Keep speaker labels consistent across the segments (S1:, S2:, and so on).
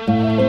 S1: Thank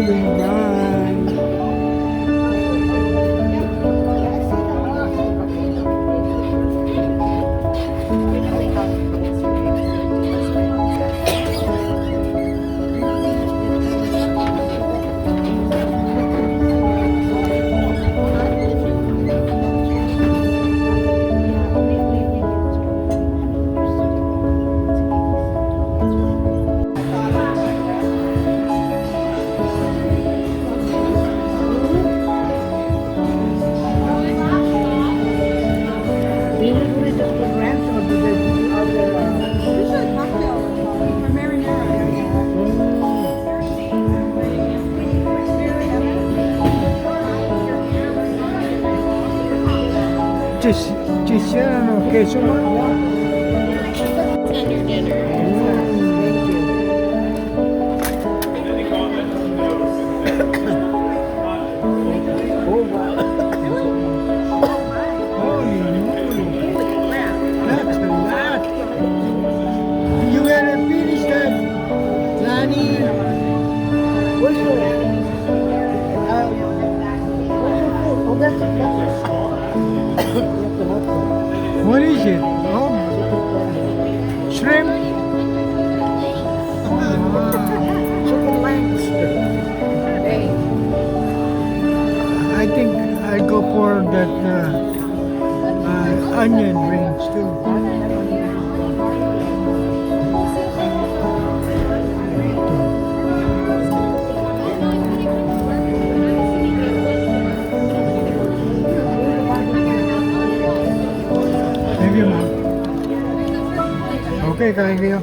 S1: leaving. Bye. Ci siano che sono
S2: And your dinner.
S1: that's a lot. You gotta finish that, Lani. What's your what is it? Oh, shrimp?
S3: Chicken wings.
S1: I think I'd go for that onion rings too. Thank you, ma'am. Okay, kain kayo.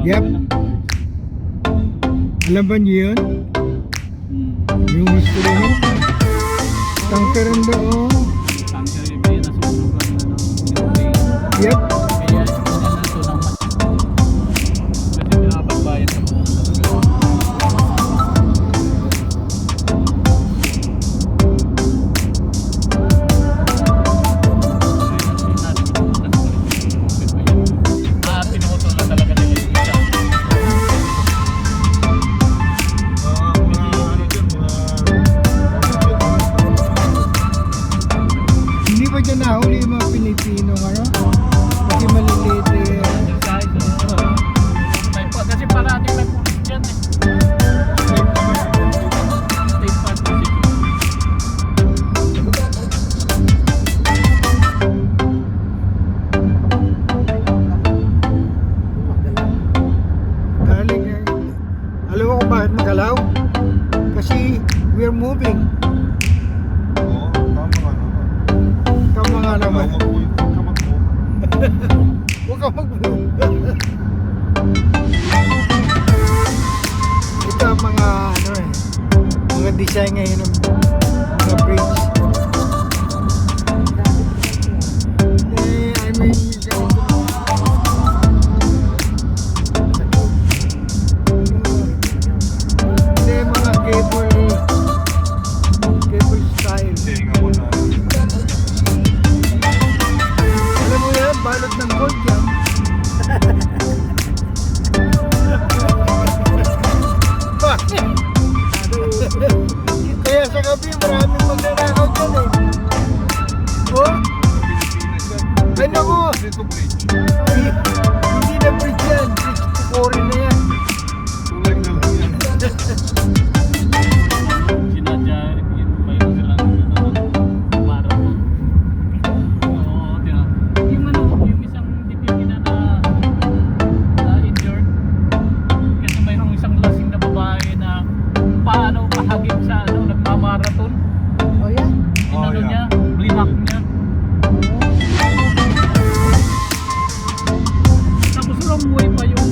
S1: Yep. Alam ba niyo yun? Yung history mo? Tanker ang doon.
S4: Tanker yung may nasunog ang ano, yung
S1: Yep.
S4: kaya ito ng mas. Kasi pinapagbayad sa buong pinutol na talaga nila yung isa.
S1: Hindi ba dyan nahuli yung mga Pilipino ngayon? Kasi maliliit eh.
S4: Kasi parating may pulis dyan eh. State park position.
S1: Galing eh. Alam mo kung bakit magalaw? Kasi we're moving. Tama nga naman. Huwag ka mag-move. Ito ang mga ano eh. Mga design ngayon ng mga bridge. I mean, hindi mga cable style. Alam mo yan, balot ng gold yan. Bakit? Kaya sa gabi maraming magnanakaw dyan eh. Oh? Ay naku! Hindi na bridge yan. Bridge to foreign na yan.
S4: Sinadya, may silang marathon. Oo, di ba? Yung ano, yung isang Pilipina na injured. Kasi mayroong isang lasing na babae na paano pahagip sa ano, nagmamarathon.
S3: Oh, yeah?
S4: Inano niya, blinak niya. Tapos walang buhay pa yung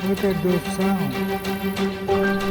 S1: Look at those sounds.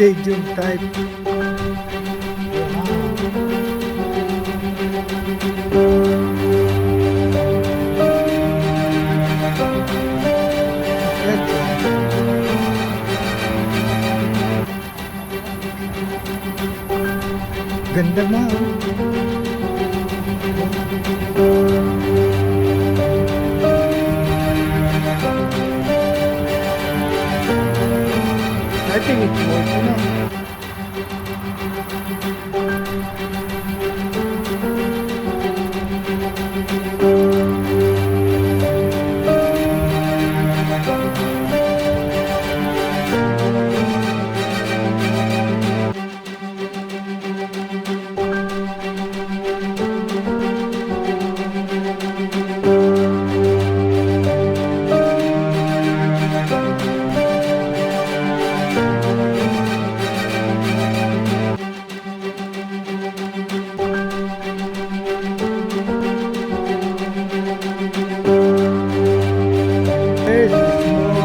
S1: stadium type. Ganda mo. I think it's worth enough. There's the small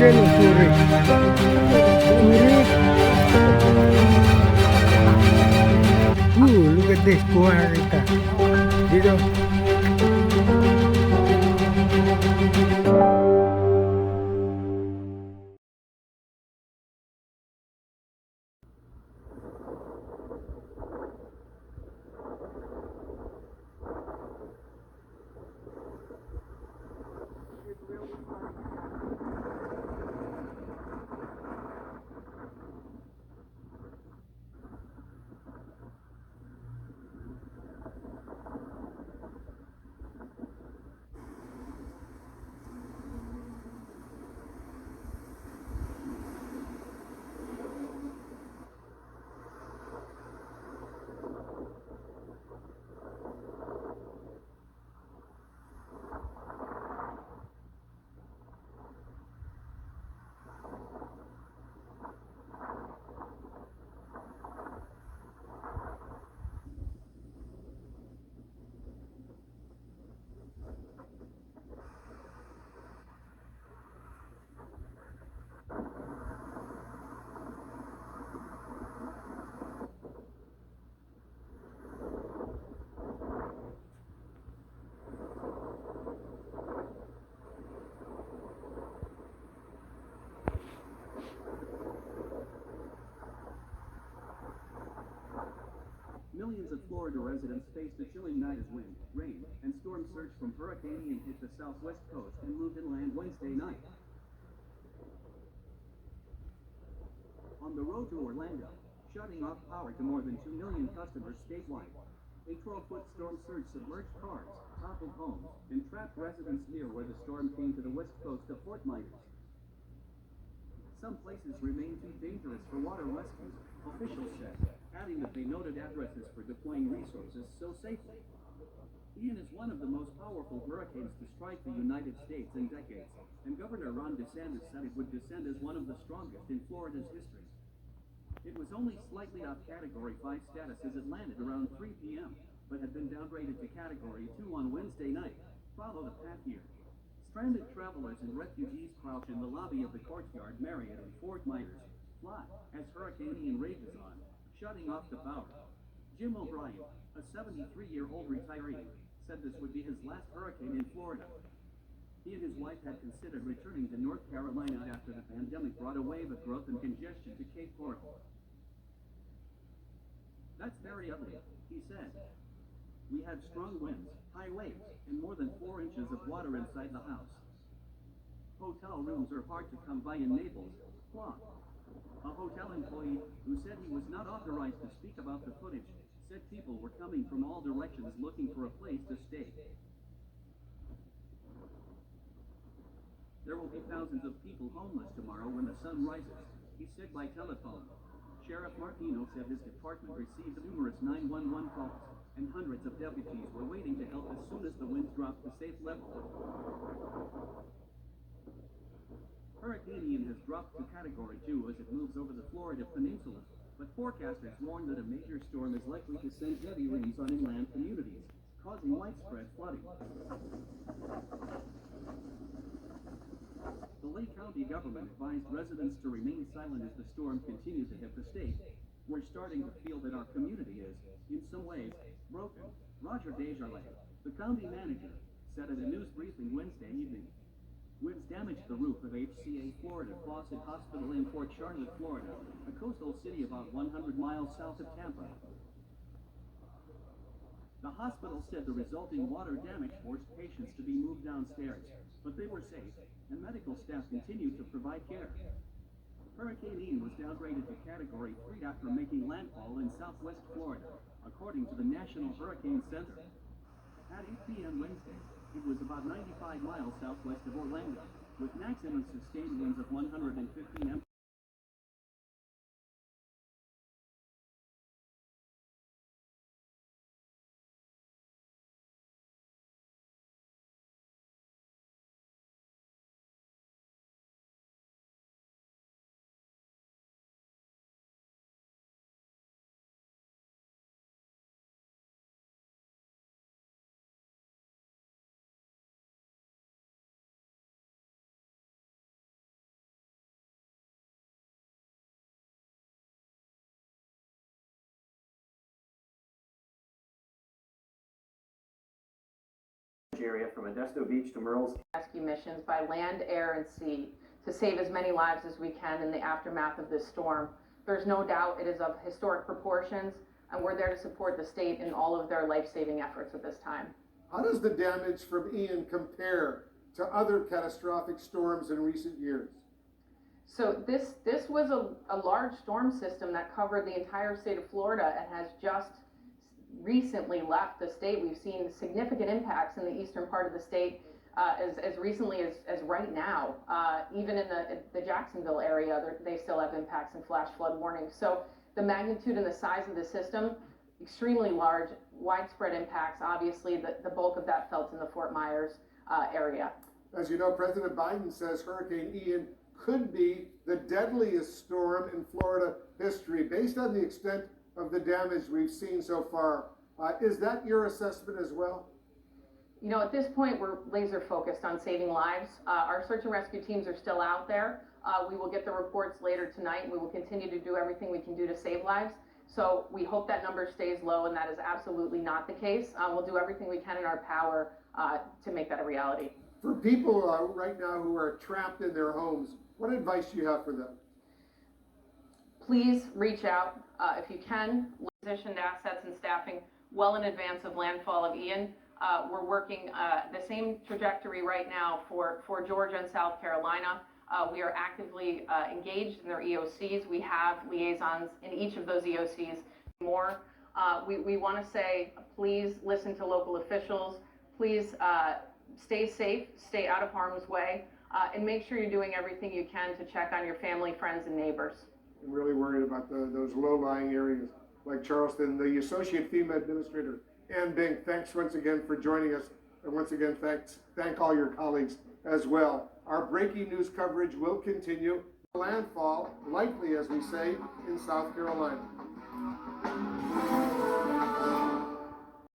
S1: ano, surik. Surik. Look at this, kuha na kita. Dito.
S5: Millions of Florida residents faced a chilling night as wind, rain, and storm surge from Hurricane Ian hit the southwest coast and moved inland Wednesday night. On the road to Orlando, shutting off power to more than 2 million customers statewide. A 12-foot storm surge submerged cars, toppled homes, and trapped residents near where the storm came to the west coast of Fort Myers. Some places remain too dangerous for water rescue, officials said, adding that they noted addresses for deploying resources so safely. Ian is one of the most powerful hurricanes to strike the United States in decades, and Governor Ron DeSantis said it would descend as one of the strongest in Florida's history. It was only slightly off Category 5 status as it landed around 3 p.m., but had been downgraded to Category 2 on Wednesday night, followed a path here. Stranded travelers and refugees crouch in the lobby of the Courtyard Marriott in Fort Myers, fly as Hurricane Ian rages on, shutting off the power. Jim O'Brien, a 73-year-old retiree, said this would be his last hurricane in Florida. He and his wife had considered returning to North Carolina after the pandemic brought a wave of growth and congestion to Cape Coral. That's very ugly, he said. We had strong winds, high waves, and more than 4 inches of water inside the house. Hotel rooms are hard to come by in Naples, Florida. A hotel employee, who said he was not authorized to speak about the footage, said people were coming from all directions looking for a place to stay. There will be thousands of people homeless tomorrow when the sun rises, he said by telephone. Sheriff Martino said his department received numerous 911 calls, and hundreds of deputies were waiting to help as soon as the winds dropped to safe level. Hurricane Ian has dropped to Category 2 as it moves over the Florida peninsula, but forecasters warn that a major storm is likely to send heavy rains on inland communities, causing widespread flooding. The Lake County government advised residents to remain silent as the storm continues to hit the state. We're starting to feel that our community is, in some ways, broken. Roger Desjardins, the county manager, said at a news briefing Wednesday evening. Winds damaged the roof of HCA Florida Fawcett Hospital in Port Charlotte, Florida, a coastal city about 100 miles south of Tampa. The hospital said the resulting water damage forced patients to be moved downstairs, but they were safe, and medical staff continued to provide care. Hurricane Ian was downgraded to Category 3 after making landfall in southwest Florida, according to the National Hurricane Center. At 8 p.m. Wednesday, it was about 95 miles southwest of Orlando, with maximum sustained winds of 115 mph.
S6: area from Modesto Beach to Murrells.
S2: Rescue missions by land, air, and sea to save as many lives as we can in the aftermath of this storm. There's no doubt it is of historic proportions, and we're there to support the state in all of their life-saving efforts at this time.
S1: How does the damage from Ian compare to other catastrophic storms in recent years?
S2: So this was a large storm system that covered the entire state of Florida and has just recently left the state. We've seen significant impacts in the eastern part of the state as recently as right now. Even in the Jacksonville area, they still have impacts and flash flood warnings. So the magnitude and the size of the system, extremely large, widespread impacts. Obviously, the bulk of that felt in the Fort Myers area.
S1: As you know, President Biden says Hurricane Ian could be the deadliest storm in Florida history. Based on the extent of the damage we've seen so far, is that your assessment as well?
S2: You know, at this point, we're laser focused on saving lives. Our search and rescue teams are still out there. We will get the reports later tonight, and we will continue to do everything we can do to save lives. So we hope that number stays low, and that is absolutely not the case. We'll do everything we can in our power to make that a reality.
S1: For people right now who are trapped in their homes, what advice do you have for them?
S2: Please reach out if you can. Positioned assets and staffing well in advance of landfall of Ian. We're working the same trajectory right now for Georgia and South Carolina. We are actively engaged in their EOCs. We have liaisons in each of those EOCs. More, we want to say, please listen to local officials. Please stay safe, stay out of harm's way, and make sure you're doing everything you can to check on your family, friends, and neighbors.
S1: I'm really worried about those low-lying areas like Charleston. The Associate FEMA Administrator, Ann Bink, thanks once again for joining us. And once again, thank all your colleagues as well. Our breaking news coverage will continue. Landfall, likely, as we say, in South Carolina.